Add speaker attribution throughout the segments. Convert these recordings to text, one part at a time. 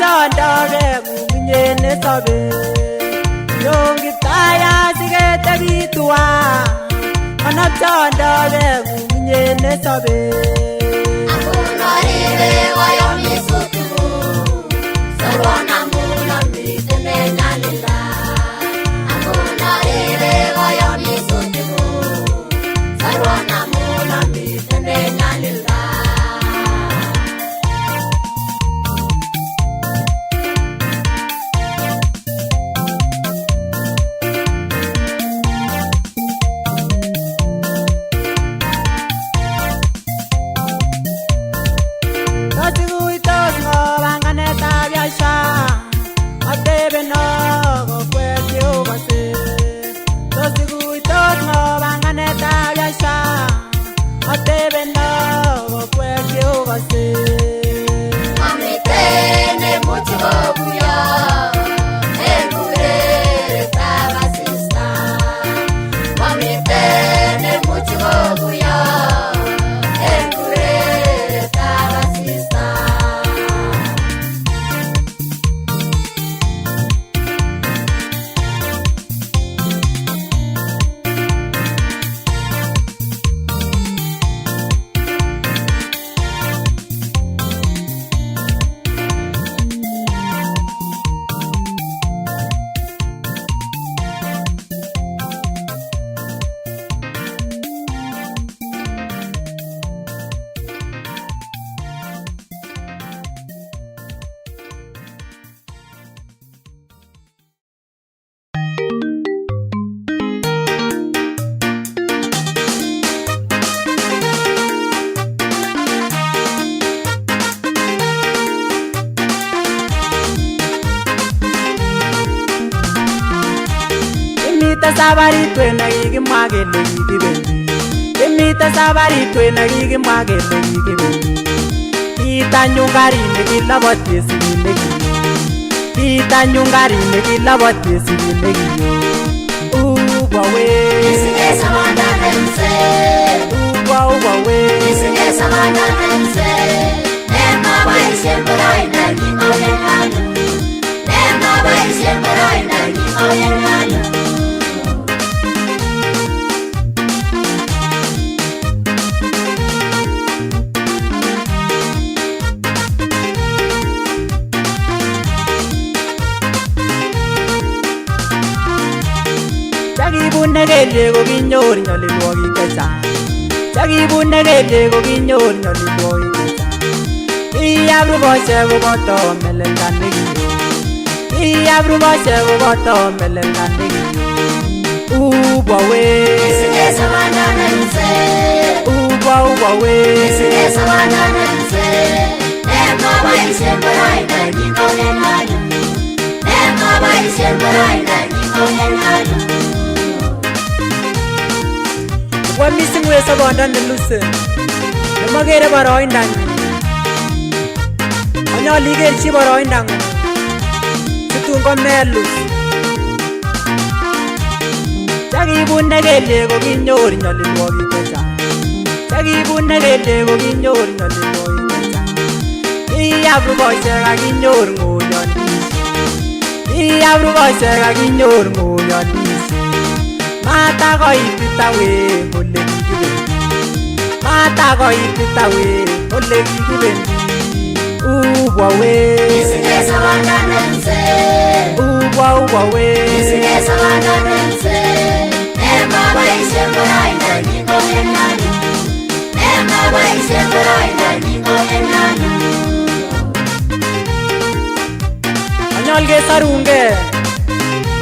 Speaker 1: manapchondoge ng'ung'unye nesobe yongitaya siketekitua manapchondoge ng'ung'unye nesobe
Speaker 2: akunoribe koyomisutuku sorwonamuna mitene nyalila akunoribe koyomisutuku sorwonamuna mitene nyalila
Speaker 1: Sabari twena kikimwa kele kikibendi Imite sabari twena kikimwa kele kikibendi Kitanyun karit nekilobotie sigik nekiyo Kitanyun karit nekilobotie sigik nekiyo Ubawe
Speaker 2: Isigesa wandanense
Speaker 1: Ubawe
Speaker 2: Isigesa wandanense Nema baisyen boroina kikoyenanu Nema baisyen boroina kikoyenanu
Speaker 1: Chakibune kelyek kokinyor nyolilwokik chechang Chakibune kelyek kokinyor nyolilwokik chechang Kiyab rubosiek koboto melelda nekiyo Kiyab rubosiek koboto melelda nekiyo Ubawe
Speaker 2: Isigesa wandanense
Speaker 1: Ubawe
Speaker 2: Isigesa wandanense Nema baisyen boroina kikoyenanu Nema baisyen boroina kikoyenanu
Speaker 1: Kwa missing we sobondo neluse nemokere boroindanyin Monyolu ikerchi boroindang'ung situn komelus Chakibune kelyek kokinyor nyolilwokik chechang Chakibune kelyek kokinyor nyolilwokik chechang Kiyab rubosiek akinyor ng'oyondisiet Kiyab rubosiek akinyor ng'oyondisiet Matakoititawe ole kikibendi Matakoititawe ole kikibendi Ubawe
Speaker 2: Isigesa wandanense
Speaker 1: Ubawe
Speaker 2: Isigesa wandanense Nema baisyen boroina kikoyenanu Nema baisyen boroina kikoyenanu
Speaker 1: Manyol kesorunge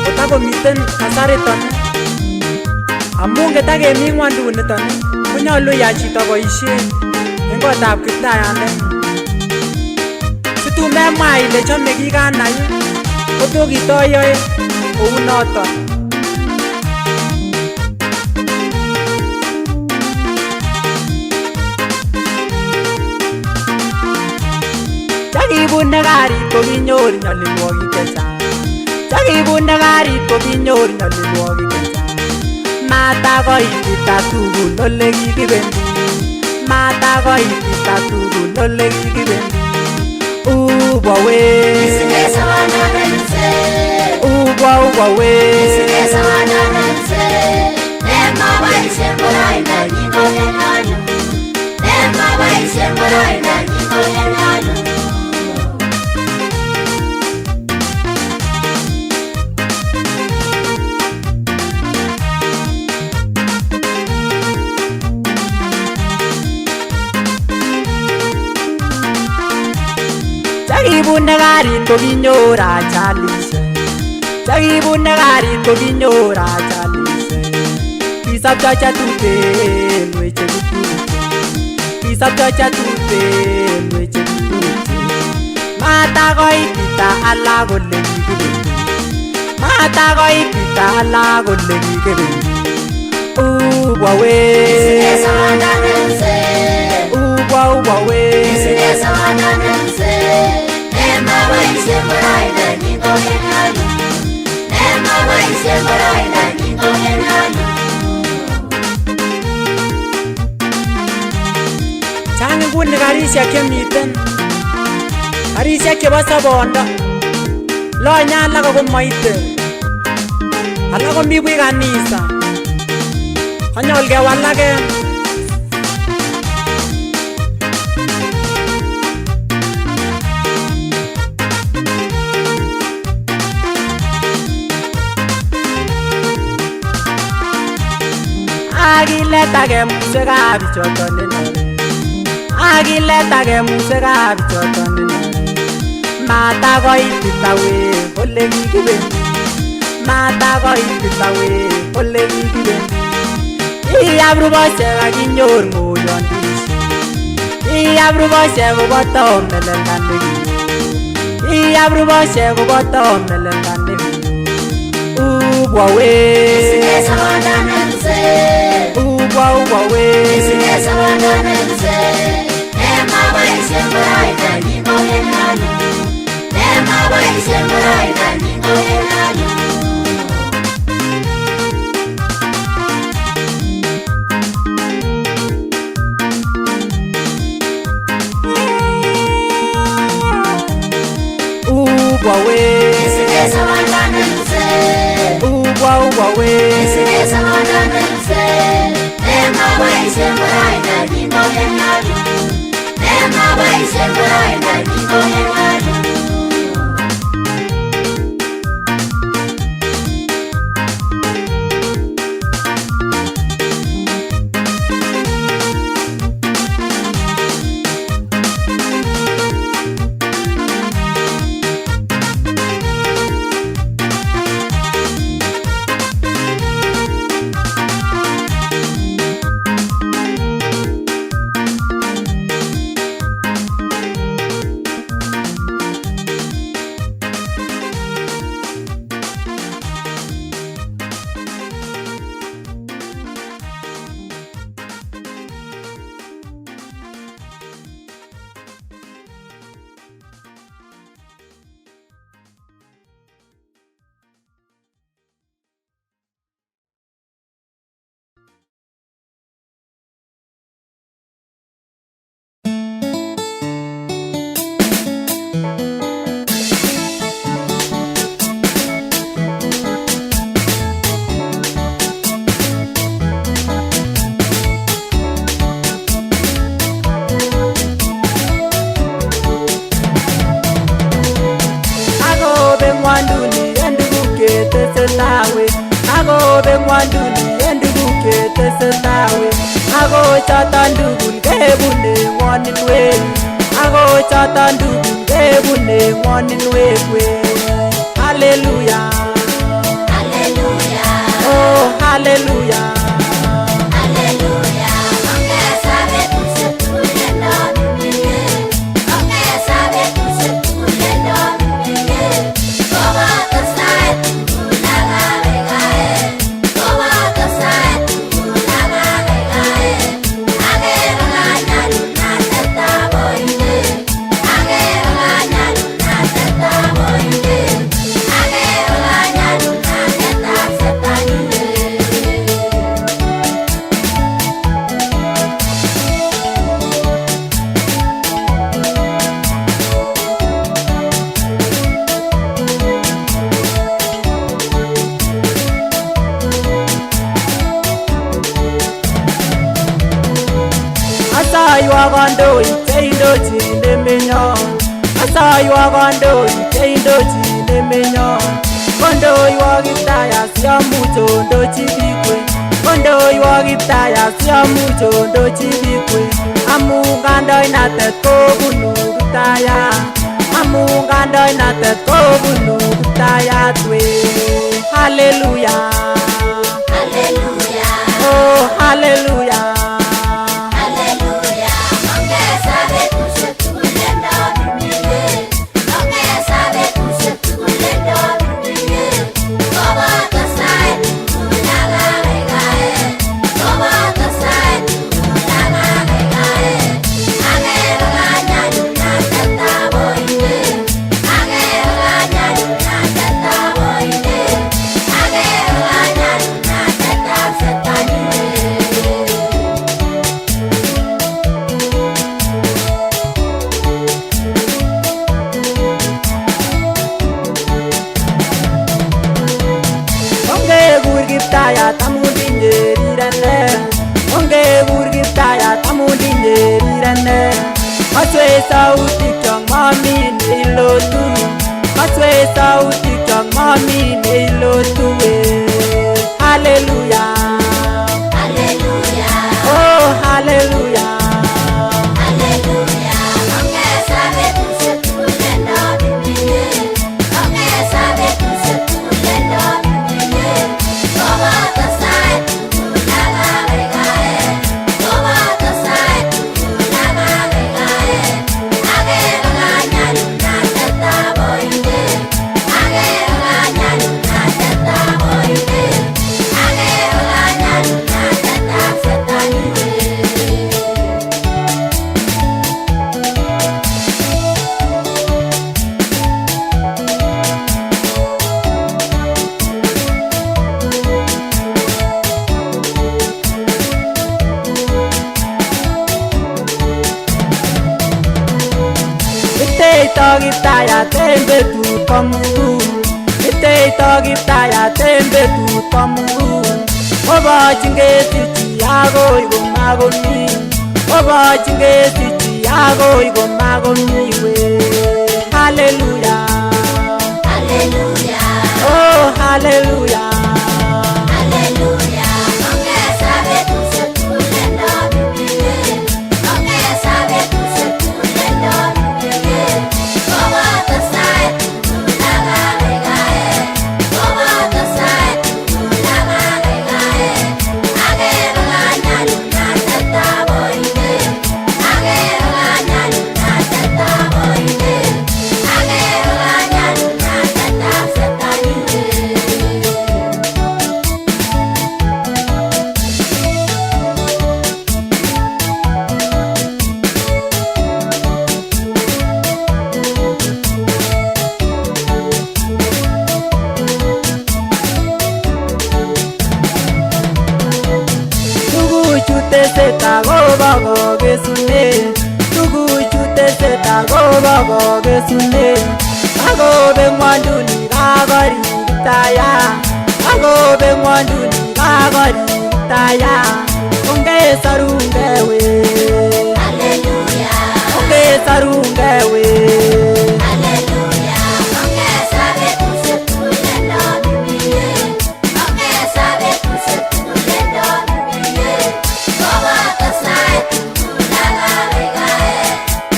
Speaker 1: kotakomiten kasariton Amun ketakemi ng'wonduniton konyolu iyai chito boisiet en kotab kiptayandet situn memwa ile chome kikanai kotokitoyoe kounoton Chakibune karit kokinyor nyolilwokik chechang Chakibune karit kokinyor nyolilwokik chechang Matakoitita tugul ole kikibendi Matakoitita tugul ole kikibendi Ubawe wawe
Speaker 2: Isigesa wandanense Nema baise muraina nyingo yenyanyu Nema baise muraina nyingo yenyanyu
Speaker 1: Chakibune karit kokinyor ajalishek Chakibune karit kokinyor ajalishek Kisopcho chetuten weche kituten Kisopcho chetuten weche kituten Matakoitita alak kole kikibendi Matakoitita alak kole kikibendi Wawe
Speaker 2: Isigesa wandanense
Speaker 1: wawe
Speaker 2: Isigesa wandanense Nema baise muraina nyingo yenyanyu Nema baise muraina nyingo yenyanyu
Speaker 1: Chang inguni karishek chemiten Karishek chebo sobondo Lonye alak ako moite Alak komi buch kanisa Konyol kewalake Akiletake musekab bichoton nenore Akiletake musekab bichoton nenore Matakoitita we ole kikibendi Matakoitita we ole kikibendi Iyab ruboshek akinyor ng'oyondishek Iyab ruboshek koboto melelda nekiyo Iyab ruboshek koboto melelda nekiyo Wawe
Speaker 2: Isigesa wandanense
Speaker 1: wawe
Speaker 2: Isigesa wandanense Nema baise muraina nyingo yenyanyu Nema baise muraina nyingo yenyanyu
Speaker 1: wawe
Speaker 2: Isigesa wandanense
Speaker 1: wawe
Speaker 2: Isigesa wandanense Nema baise muraina nyingo yenyanyu Nema baise muraina nyingo yenyanyu
Speaker 1: Akobe ngwanduni enduguk chetesetai Ako choton tugul kebune ngwoninwek Ako choton tugul kebune ngwoninwek Hallelujah
Speaker 2: Hallelujah
Speaker 1: Oh hallelujah
Speaker 2: Hallelujah Ongeza wetu setule ndo mimine Ongeza wetu setule ndo mimine Kowa tosae tungulaga vegae Kowa tosae tungulaga vegae Agero ganya luna teta boine Agero ganya luna teta boine Agero ganya luna teta setanine
Speaker 1: Asoiwa kandoik cheindochin emenyon, asoiwa kandoik cheindochin emenyon. Kondoiwo Kiptayat siamuch ondochi bikwek, kondoiwo Kiptayat siamuch ondochi bikwek. Amu kandoinatet kobunu Kiptayat, amu kandoinatet kobunu Kiptayat wee. Hallelujah,
Speaker 2: Hallelujah,
Speaker 1: oh hallelujah.
Speaker 2: Hallelujah. Ongeza betusiek tugul en Dominike, ongeza betusiek tugul en Dominike. Koboto sait tugul ak akekae, koboto sait tugul ak akekae. Akere kanyalulnatetab oindet, akere kanyalulnatetab oindet, akere kanyalulnatetab setanindet.
Speaker 1: Ongekur Kiptayat amun tinye rirenet, ongekur Kiptayat amun tinye rirenet. Kaswech sautikchok momi neilotu, kaswech sautikchok momi neilotu wee. Hallelujah,
Speaker 2: Hallelujah,
Speaker 1: oh hallelujah.
Speaker 2: Hallelujah. Ongeza betusiek tugul en Dominike, ongeza betusiek tugul en Dominike. Koboto sait tugul ak akekae, koboto sait tugul ak akekae. Akere kanyalulnatetab oindet, akere kanyalulnatetab oindet, akere kanyalulnatetab setanindet.
Speaker 1: Iteito Kiptayat en betut komugul, iteito Kiptayat en betut komugul. Obochin kesich akoi komakomi, obochin kesich akoi komakomi wee. Hallelujah,
Speaker 2: Hallelujah,
Speaker 1: oh hallelujah.
Speaker 2: Hallelujah. Ongeza betusiek tugul en Dominike, ongeza betusiek tugul en Dominike. Koboto sait tugul ak akekae, koboto sait tugul ak akekae. Akere kanyalulnatetab oindet, akere kanyalulnatetab oindet, akere kanyalulnatetab setanindet.
Speaker 1: Tuguchu tesetai kobo kokesunet, tuguchu tesetai kobo kokesunet. Kakobek ng'wonduni kakorik Kiptayat, kakobek ng'wonduni kakorik Kiptayat. Ongesorunge wee,
Speaker 2: Hallelujah,
Speaker 1: ongesorunge wee.
Speaker 2: Hallelujah. Ongeza betusiek tugul en Dominike, ongeza betusiek tugul en Dominike. Koboto sait tugul ak akekae,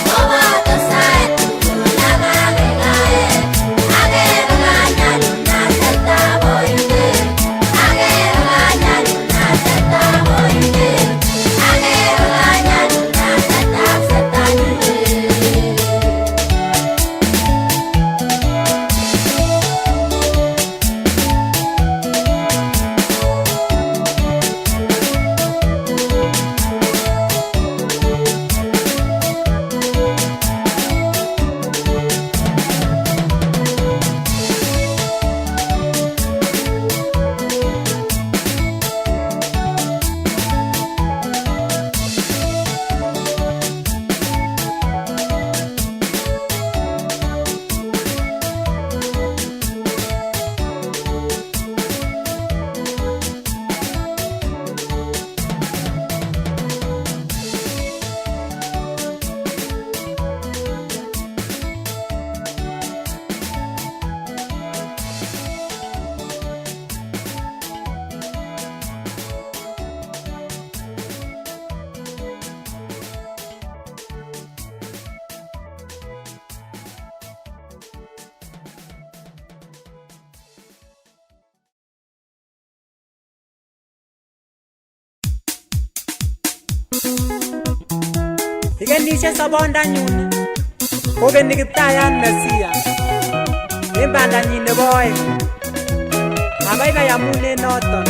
Speaker 2: koboto sait tugul ak akekae. Akere kanyalulnatetab oindet, akere kanyalulnatetab oindet, akere kanyalulnatetab setanindet.
Speaker 1: Igenishe sobondanyun kogeni Kiptaiyat Mesia en bandanyin nebo oeng. Abaibai amun en noton.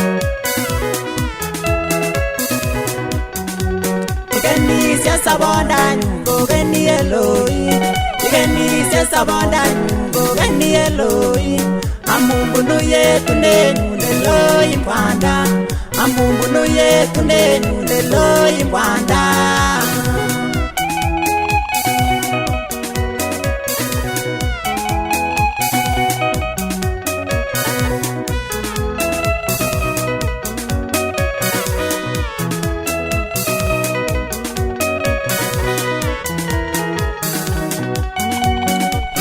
Speaker 1: Igenishe sobondanyun kogeni Elohim. Igenishe sobondanyun kogeni Elohim. Amun bunu yetunenyun Elohim Bwana. Amun bunu yetunenyun Elohim Bwana.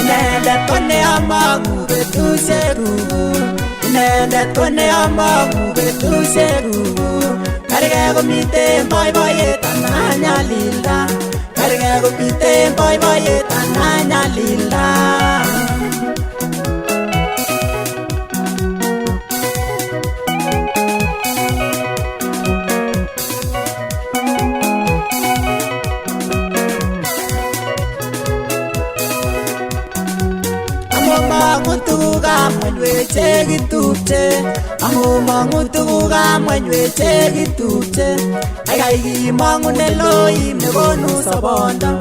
Speaker 1: Inendet ko neamangu betusiekuk. Inendet ko neamangu betusiekuk. Kargei komiten boiboiyet anan nyalilda. Kargei komiten boiboiyet anan nyalilda. Amangu tugukab ngweny weche kitupche. Amangu tugukab ngweny weche kitupche. Aigai kimangu Elohim nekonu sobondo.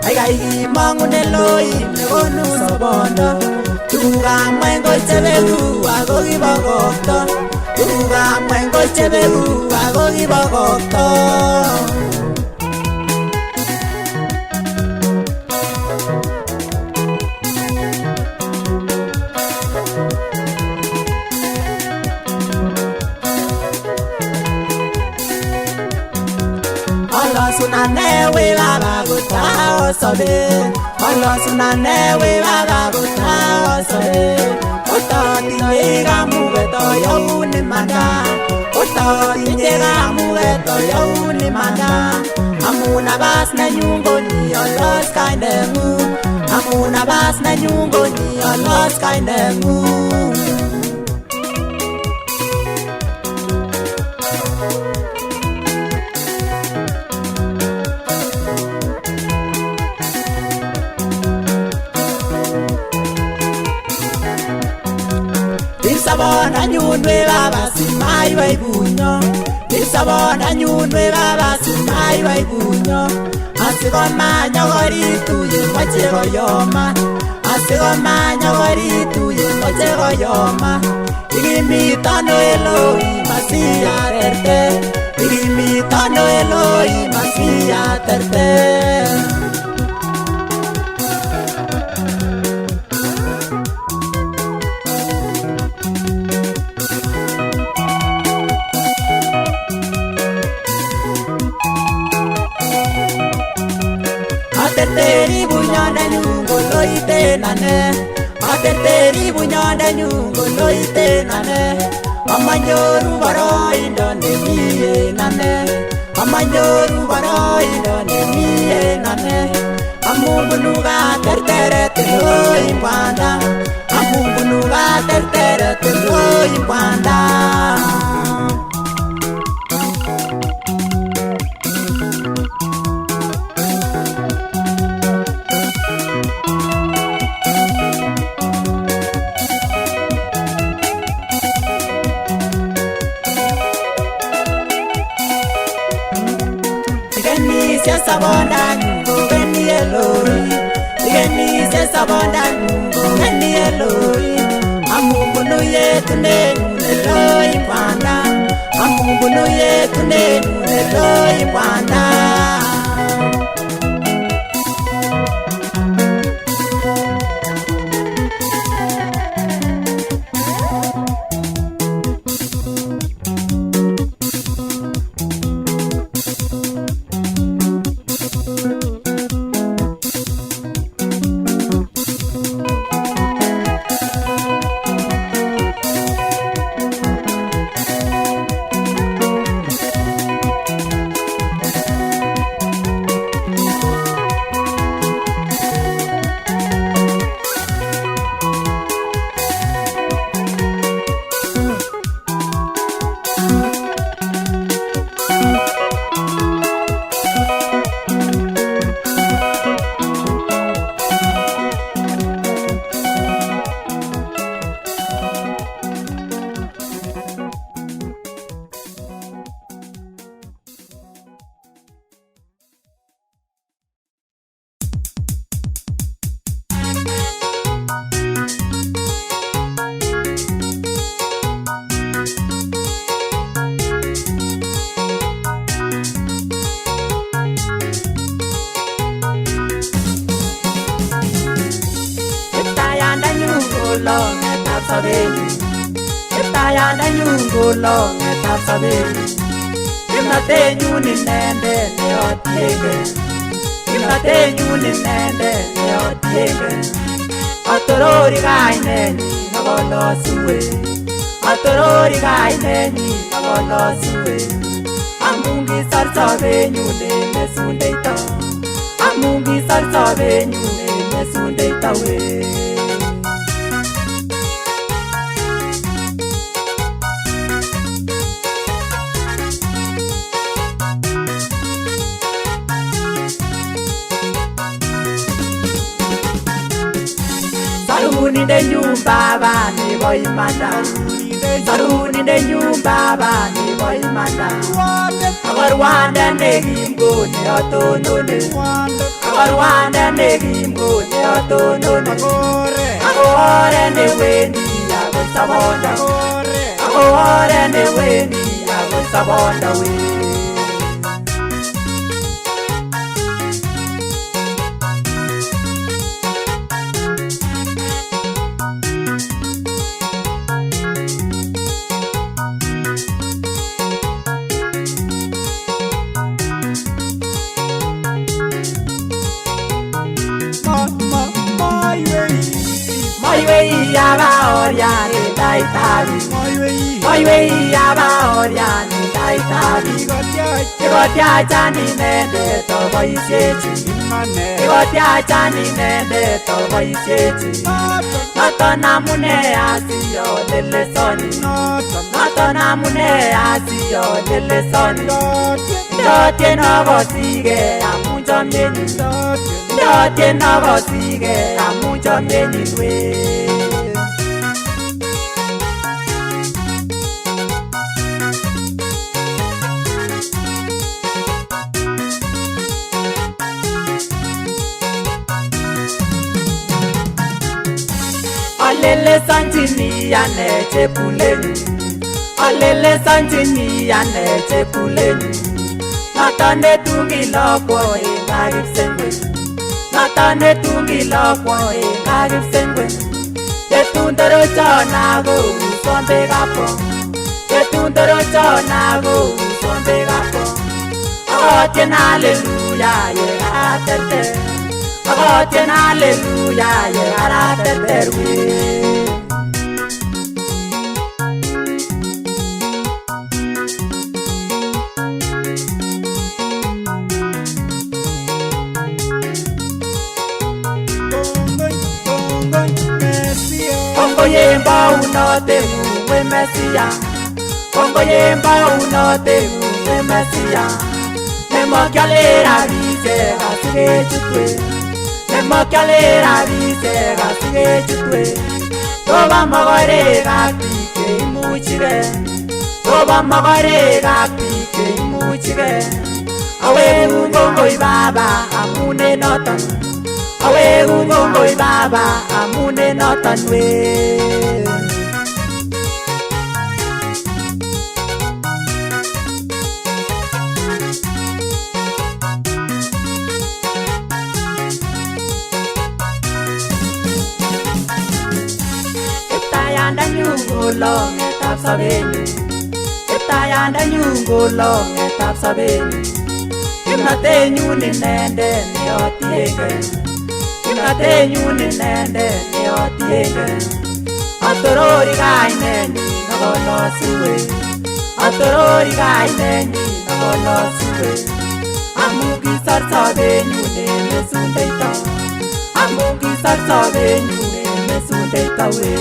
Speaker 1: Aigai kimangu Elohim nekonu sobondo. Tugukab ngweny kochebeku ako kibokokto. Tugukab ngweny kochebeku ako kibokokto. Sunane we baba buta osobe. Olo sunane we baba buta osobe. Otati llega mugeto yo ni manda. Otati llega mugeto yo ni manda. Amuna bas na nyungo ni olos kainemu. Amuna bas na nyungo ni olos kainemu. Sabondanyun we baba simai bai bunyo. Sabondanyun we baba simai bai bunyo. Asikomanya koritu yemoche koyoma. Asikomanya koritu yemoche koyoma. Igimitano Elohim Mesia terte. Igimitano Elohim Mesia terte. Ateteri bunyanda nyungo loite nane. Ateteri bunyanda nyungo loite nane. Amanyoru baro indone miye nane. Amanyoru baro indone miye nane. Amubunuga tertere telo imbanda. Amubunuga tertere telo imbanda. Igenishe sobondanyun kogeni Elohim. Igenishe sobondanyun kogeni Elohim. Amun bunu yetunenyun Elohim Bwana. Amun bunu yetunenyun Elohim Bwana. ngolongetab sobenyu kiptayandenyun kolongetab sobenyu kimnatenyun inendet neotienge kimnatenyun inendet neotienge atorori kainenyin akolosue atorori kainenyin akolosue amun kisor sobenyun en mesundeito amun kisor sobenyun en mesundeito we Saruninde baba nebo imanda Saruninde baba nebo imanda Akorwanda nekimgo neotonone Akorwanda nekimgo neotonone Akore newendi ako sabonda Akore newendi ako sabonda we Oriane daitabi Moiwei aba oriane daitabi Ikotia chani nende to boisiechi Ikotia chani nende to boisiechi Noton amune asiyo lelesoni Noton amune asiyo lelesoni Ndotien obosige amun chomyenyin Ndotien obosige amun chomyenyin we Alele santini yane chepuleni Alele santini yane chepuleni Natane tungi lokwo ingagip sengwe Natane tungi lokwo ingagip sengwe Yetundero chona go usombe gapo Yetundero chona go usombe gapo Agotien hallelujah ye atete Agotien hallelujah ye atete we Kongo yemba unote we Mesia Kongo yemba unote we Mesia Nemokialera vise gasige chutwe Nemokialera vise gasige chutwe Toba magore gapike imuchire Toba magore gapike imuchire Awe ungongo ibaba amune noton Awe ungongo ibaba amune noton we Kiptayandenyun kolongetab sobenyu Kiptayandenyun kolongetab sobenyu Kimnatenyun inendet neotienge Kimnatenyun inendet neotienge Atorori kainenyin akolosue Atorori kainenyin akolosue Amun kisor sobenyun en mesundeito Amun kisor sobenyun en mesundeito we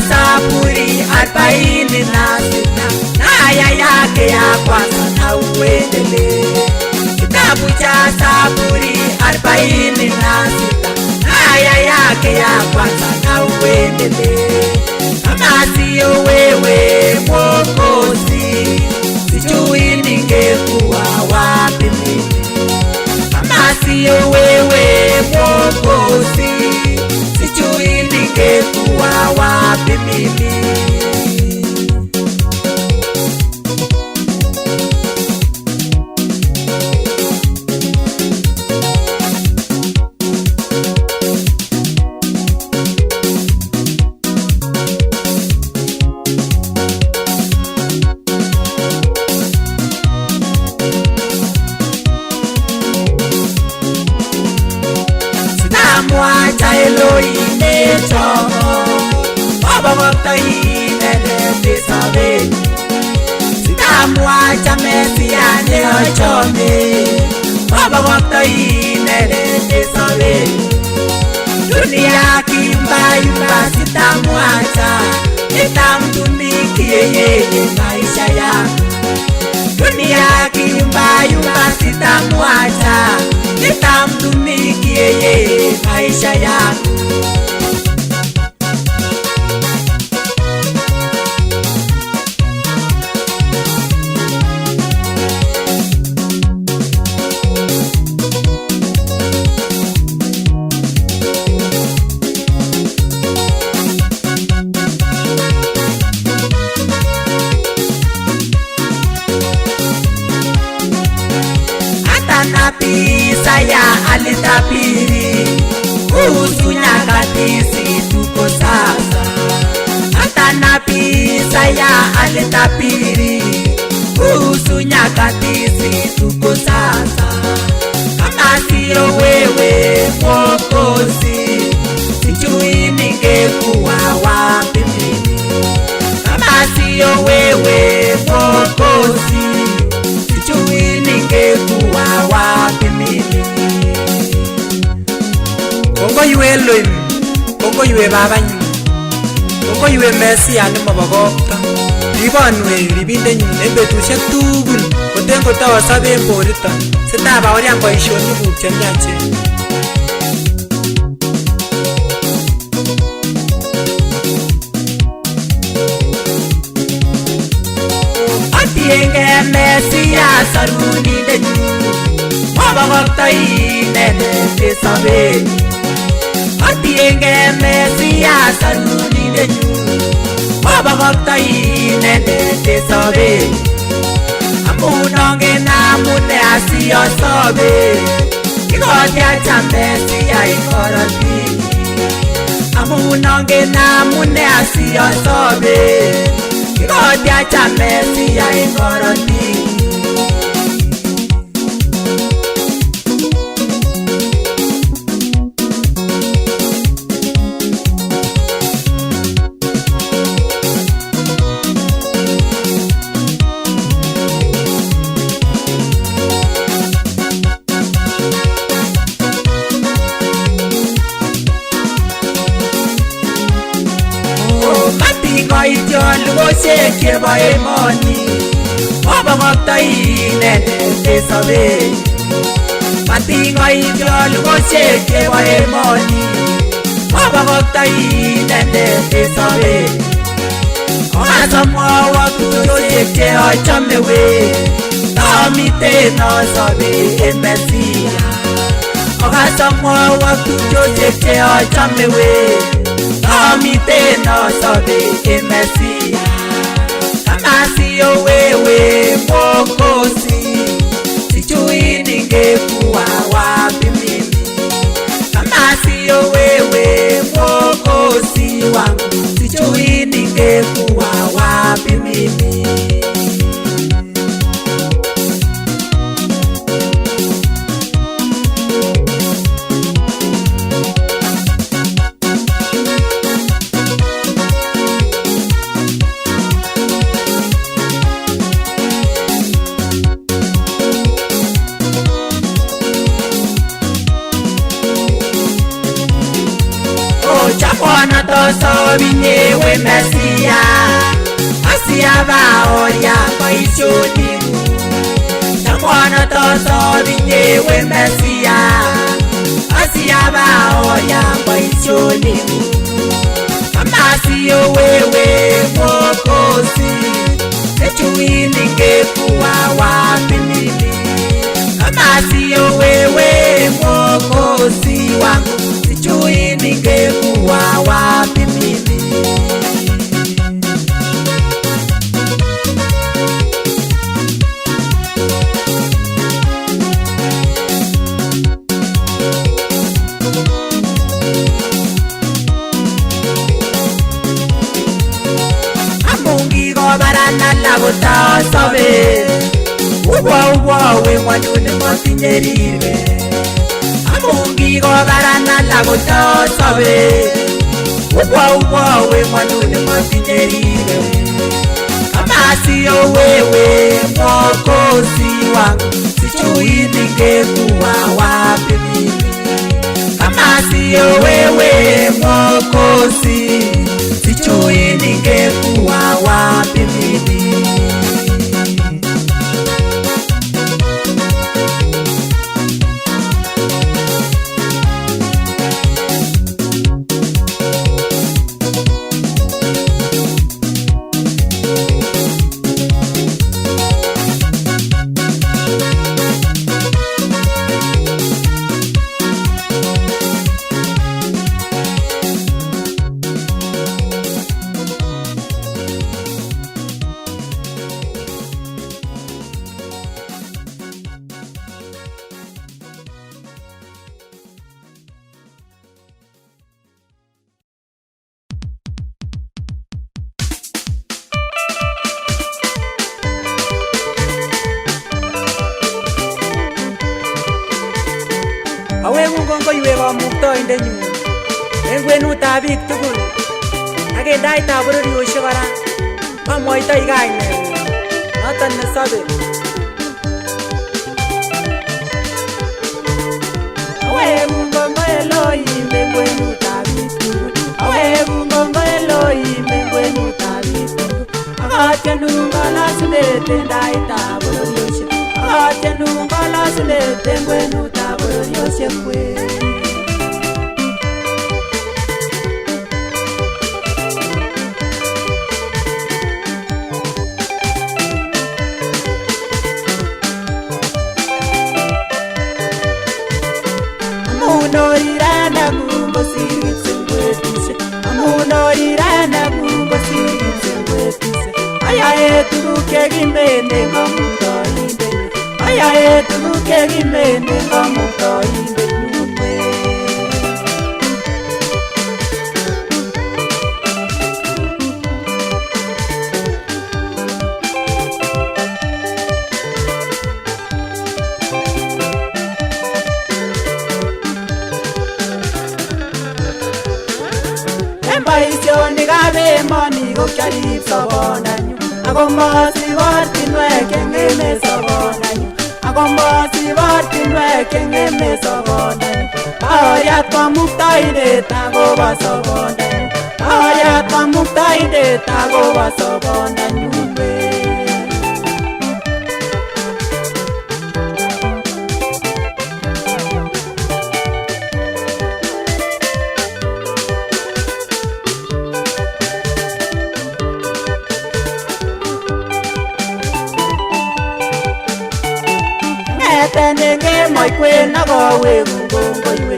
Speaker 1: Zaburi 46 na aya yake ya kwanza na uendelee. Kitabu cha Zaburi 46 na aya yake ya kwanza na uendelee. Kama sio wewe Mwokozi, sijui ningekuwa wapi mimi. Kama sio wewe Mwokozi, sijui ningekuwa wapi mimi. Sitamwacha Elohim Jehova, Baba Mwokozi nisabe. Sitamwacha Mesia nichome, Baba Mwokozi nisabe. Dunia kimbayumba sitamwacha, nitamtumikia yeye maisha yangu. Dunia kimbayumba sitamwacha, nitamtumikia yeye maisha yangu. Nabii Isaya alitabiri kuhusu nyakati tuko sasa. Hata nabii Isaya alitabiri kuhusu nyakati tuko sasa. Kama sio wewe Mwokozi, sijui ningekuwa wapi mimi. Kama sio wewe Mwokozi, sijui ningekuwa wapi mimi. Kongo yue Elohim, kongo yue babanyu, kongo yue Mesia nemobokokto. Ribonwe ribindenyu en betusiek tugul koten kotaosop en borito, sitabaorian boisionikuk chemiachen. Atienge Mesia sarunindenyu, Mwokozi nisabe. Atienge Mesia sarunindenyu, Mwokozi nisabe. Amun ongen amune asiasobe, kikotiacha Mesia ikorotik. Amun ongen amune asiasobe, kikotiacha Mesia ikorotik. Lugosiek chebo emoni, Mwokozi nisabe. Matingoit lugosiek chebo emoni, Mwokozi nisabe. Ogasomwowok tugusiek cheachome we, tamiten asobe en Mesia. Ogasomwowok tugusiek cheachome we, tamiten asobe en Mesia. Kama sio wewe Mwokozi, sijui ningekuwa wapi mimi. Kama sio wewe Mwokozi wangu, sijui ningekuwa wapi mimi. sobinye we Mesia Asia baoria boisioni Tamwana to sobinye we Mesia Asia baoria boisioni Amasi wewe mokosi Echuini ngekuwa wapi mimi Amasi wewe mokosi wangu Sijui ningekuwa wapi mimi Amungi gobarana laguta sobe Uwa we mwanyune mwatinyerirwe Amungi gobarana laguta sobe Uwa we mwanyune mwatinyerirwe Amasi wewe mokosi wangu Sijui ningekuwa wapi mimi Amasi wewe mokosi Sijui ningekuwa wapi mimi Awe ngongo iwe kamuktoindenyu eng kwenutab biik tugul ak eng taitab bororiosiek kora amwaitoi kainengung noton nesobe Awe ngongo Elohim eng kwenutab biik tugul Awe ngongo Elohim eng kwenutab biik tugul Akatienu kalasunet eng taitab bororiosiek Akatienu kalasunet eng kwenutab bororiosiek Amunorirana kungosirip sengwetusiek Amunorirana kungosirip sengwetusiek Ayae tuguk chekimen eng kamuktoindenyu Ayae tuguk chekimen eng kamuktoindenyu Boisionikab emoni ko kiarip sobondanyu Ako masib ortinwek eng emet sobondanyu Ako masib ortinwek eng emet sobondanyu Baoriat kamuktoindet akobo sobondanyu Baoriat kamuktoindet akobo sobondanyu Nenge moi kwen agawe ngongoiwe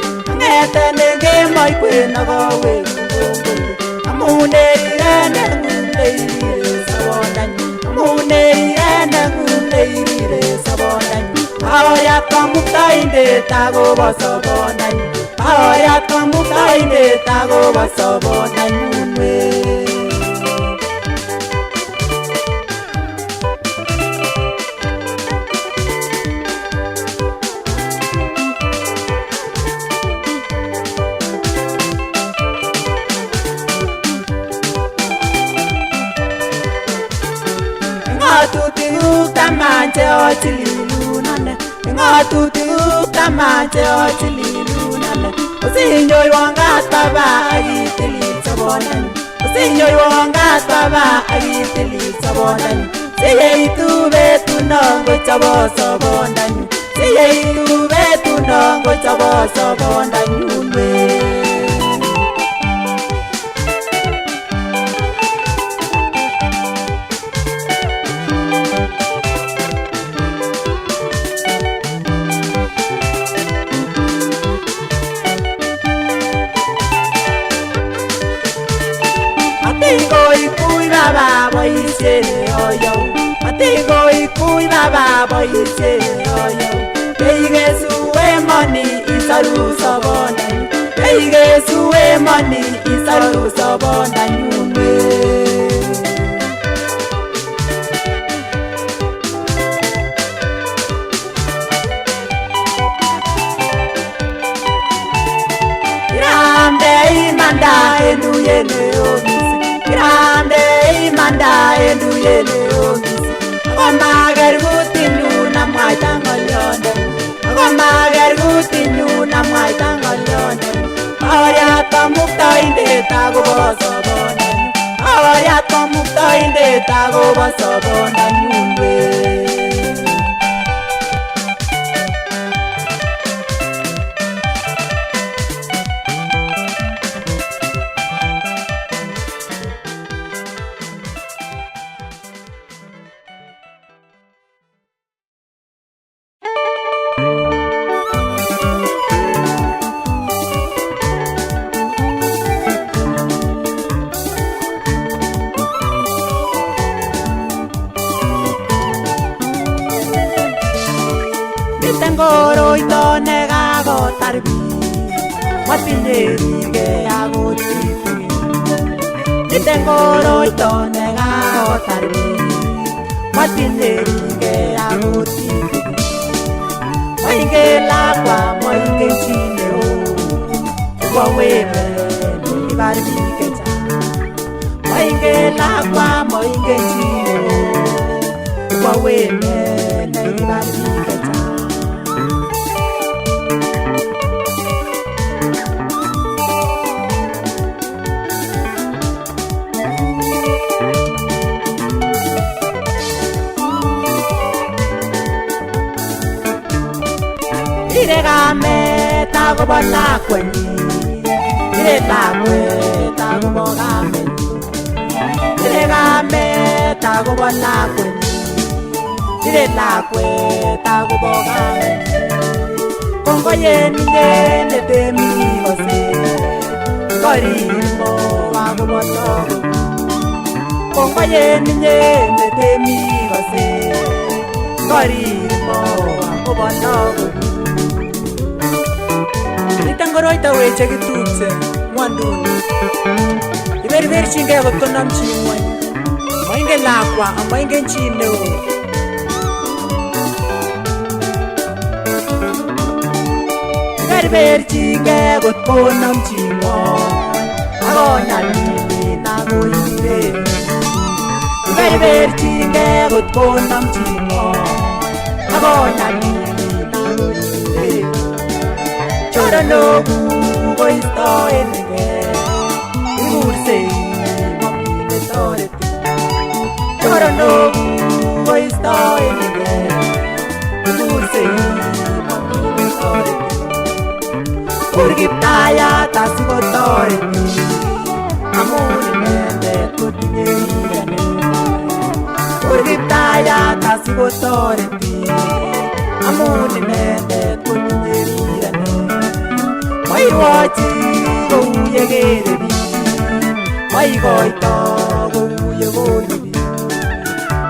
Speaker 1: Nenge moi kwen agawe ngongoiwe Amune irene ngunde irire sabondanyu Amune irene ngunde irire sabondanyu Baoriat kamuktoindet akobo sobondanyu Baoriat kamuktoindet akobo sobondanyu Ngatutik tamanje ochililunane Ngatutik tamanje ochililunane Osinyoiwan kat baba akitilil sobondanyu osinyoiwon kat baba akitilit sobondanyu siyeitu betuno ngochobo sobondanyu siyeitu betuno ngochobo sobondanyu baba boisien oyo Atingo ikui baba boisien oyo Yesu emoni isaru sobonda Yesu emoni isaru sobonda nyumwe Grande imanda enduyene omisi Grande imanda enduyene omisi Agomager gutinu na mwaita ngolyonde Agomager gutinu na mwaita ngolyonde Awariat komuktoindet akobo sobondanyu Awariat komuktoindet akobo sobondanyu Koroito nekakotar biik matinye rike akotiti Miten koroito nekakotar biik matinye rike akotiti Moingen lakwa moingen chi neo Nebo weme ibar biik chechang Moingen lakwa moingen chi neo Nebo weme ibar biik chechang Ire kamet akobo lakwenyi Ire lakwet akobo kamenyi Ire kamet akobo lakwenyi Ire lakwet akobo kamenyi Kongoyen ingen netemi kose Korimo akobo togo Kongoyen ingen netemi kose Korimo akobo togo Koroito weche kitupche mwanduni Iberberchingei kotonam chi ngwony Moingen lakwa amoingen chi neo Iberberchingei kotonam chi ngwony Akonyalilin akoire Iberberchingei kotonam chi ngwony Akonyalilin akoire Choronoku koistoenike Ikursei mamine toreti Choronoku koistoenike Ikursei mamine toreti Urkiptayat asikotoreti Amun inendet kotinye iranet Urkiptayat asikotoreti Amun inendet kotinye iranet Moiwochi kou yekere biik Moikoito kou yekoye biik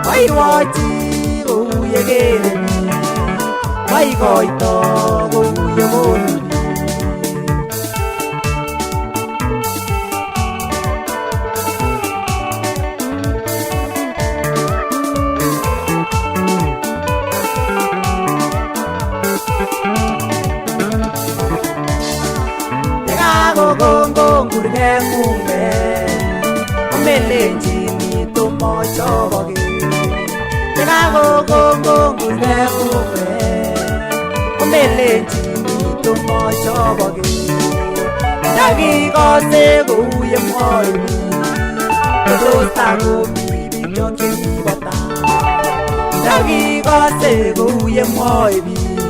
Speaker 1: Moiwochi kou yekere biik Moikoito kou yekoye biik Kongong kurge ngumbe Omelenjini tomochoboge Kongong kurge ngumbe Omelenjini tomochoboge ndakikose kou yemwoe biik kotos takomi biik chok chekibo tai ndakikose kou yemwoe biik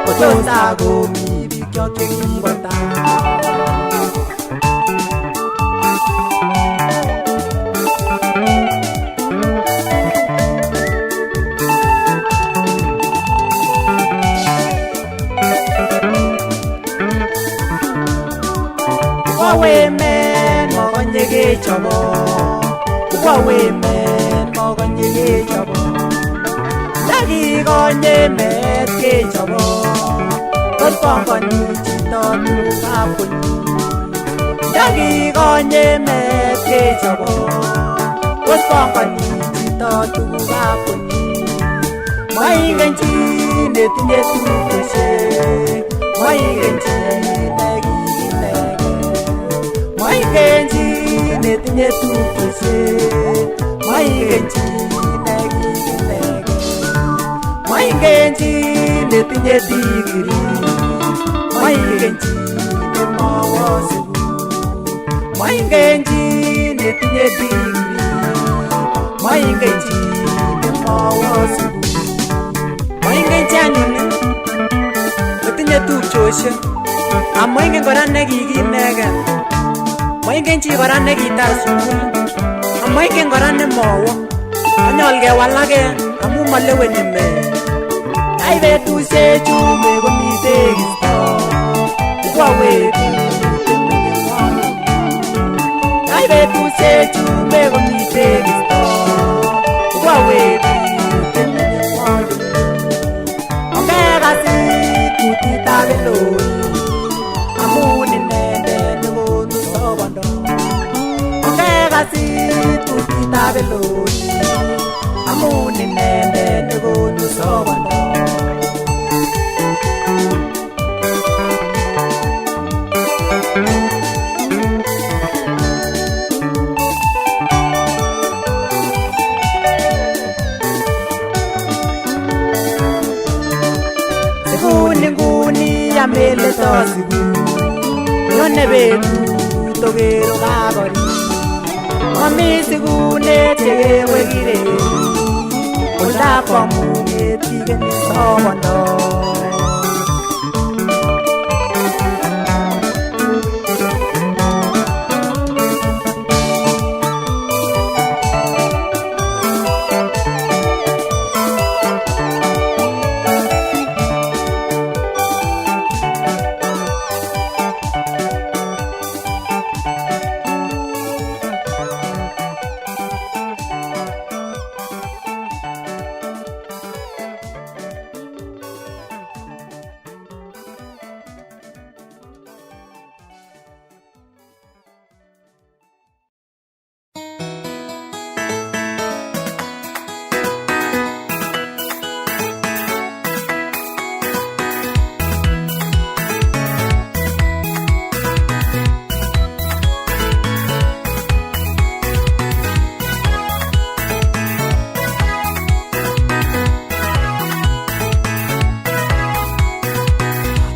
Speaker 1: kotos takomi biik chok chekibo tai women mokonye kechobo women mokonye kechobo ndakikonye met kechobo tot pongoni chito tugukab konyi ndakikonye met kechobo tot pongoni chito tugukab konyi moingen chi netinye tugosiek moingen chi moingen chi netinye tugosiek moingen chi nekikinege moingen chi netinye digiri moingen chi nemowo sukul moingen chi netinye digiri moingen chi nemowo sukul moingen chi anyun netinye tupchosiek amoingen kora nekikinege moingen chi kora nekitar sukul amoingen kora nemowo anyol kewalake amu maleweni me ai betusiechu me komi tekisto kwawetu ai betusiechu me komi tekisto kwawetu ongekasi kutitab eloi amun inendet nekonu sobondo ongekasi kutitab eloi amun inendet nekonu sobondo nguni yameleto sikul nyone betut okero kakori momi sikulet chekewekire oldakwamung'et kikeni sobondo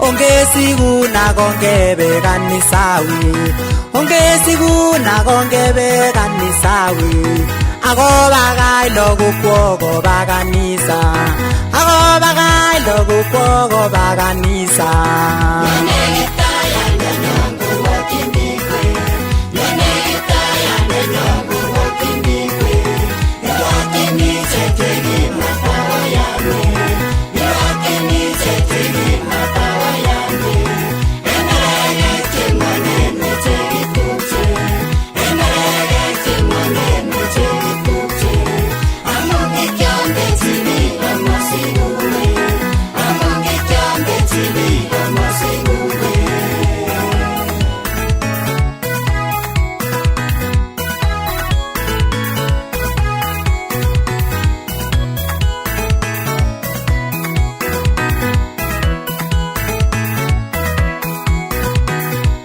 Speaker 1: ongesikuna kongebe kanisawi ongesikuna kongebe kanisawi akobakach lagok koba kanisa akobakach lagok koba kanisa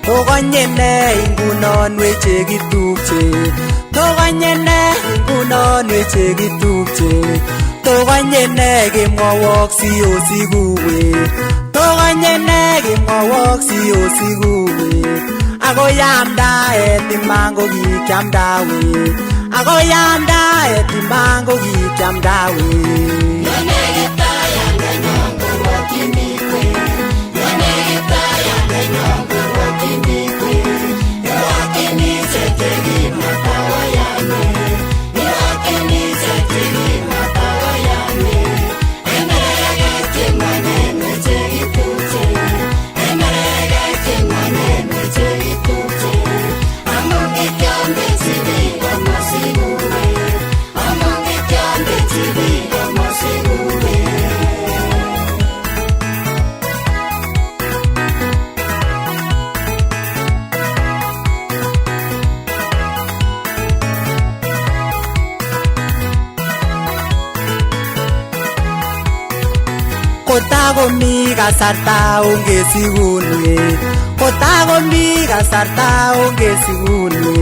Speaker 1: Tokonye ne ingunon weche kitupche Tokonye ne ingunon weche kitupche Tokonye ne kemwowok siyosikuwe konyene kimwowok siosikuwe ako yamdaet iman ko kikiamdawe ako yamdaet iman ko kikiamdawe kotakomi kasarta ongesikunwe kotakomi kasarta ongesikunwe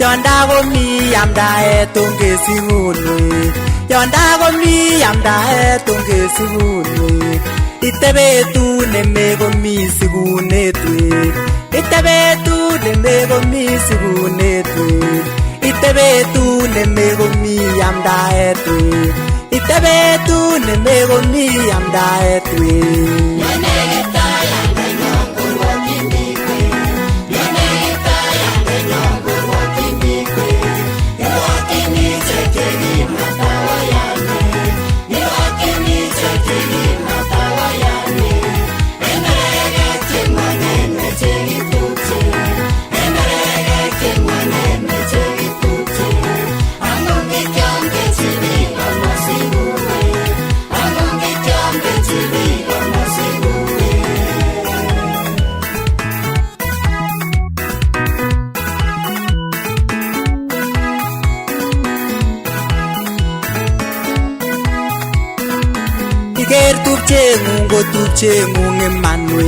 Speaker 1: yondakomi yamdaet ongesikunwe yondakomi yamdaet ongesikunwe itebetu nemekomi sikunetwe itebetu nemekomi sikunetwe itebetu nemekomi yamdaetwe itebetu nemekomi yamdaetwe Iker tupchengung ko tupchengung imanwe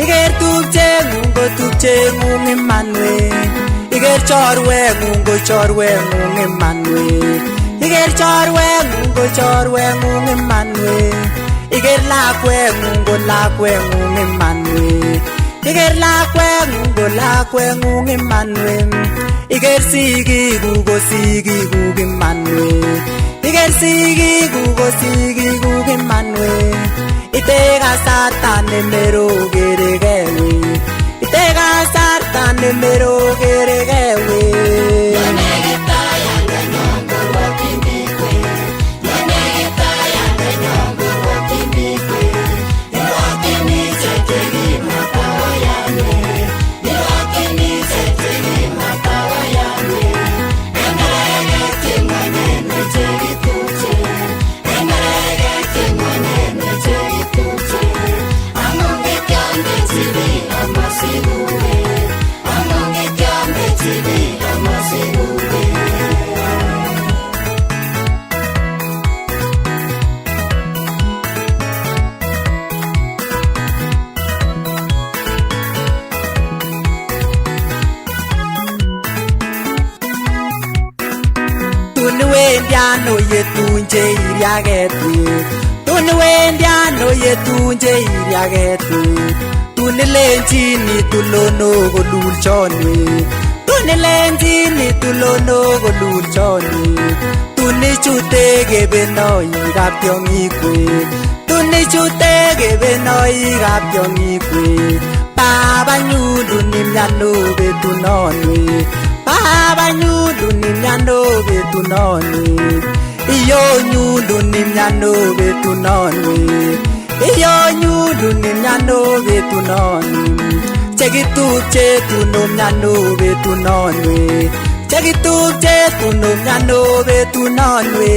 Speaker 1: Iker tupchengung ko tupchengung imanwe Iker chorwengung ko chorwengung imanwe Iker chorwengung ko chorwengung imanwe Iker lakwengung ko lakwengung imanwe Iker lakwengung ko lakwengung imanwe Iker sigikuk ko sigikuk imanwe Iker sigikuk ko sigikuk imanwe Iteka kasarta nemerokerekewe Iteka kasarta nemerokerekewe Wendiano yetunje iriagetwe Tuni wendiano yetunje iriagetwe Tuni lenjini tulono kolulchonwe Tuni lenjini tulono kolulchonwe Tuni chute kebenoikab tiong'ikwe Tuni chute kebenoikab tiong'ikwe Baba nyundu nimyano betunonwe Baba nyundu nimyano betunonwe Iyo nyundu nimyano betunonwe Iyo nyundu nimyano betunonwe Chekitupche tunomyano betunonwe Chekitupche tunomyano betunonwe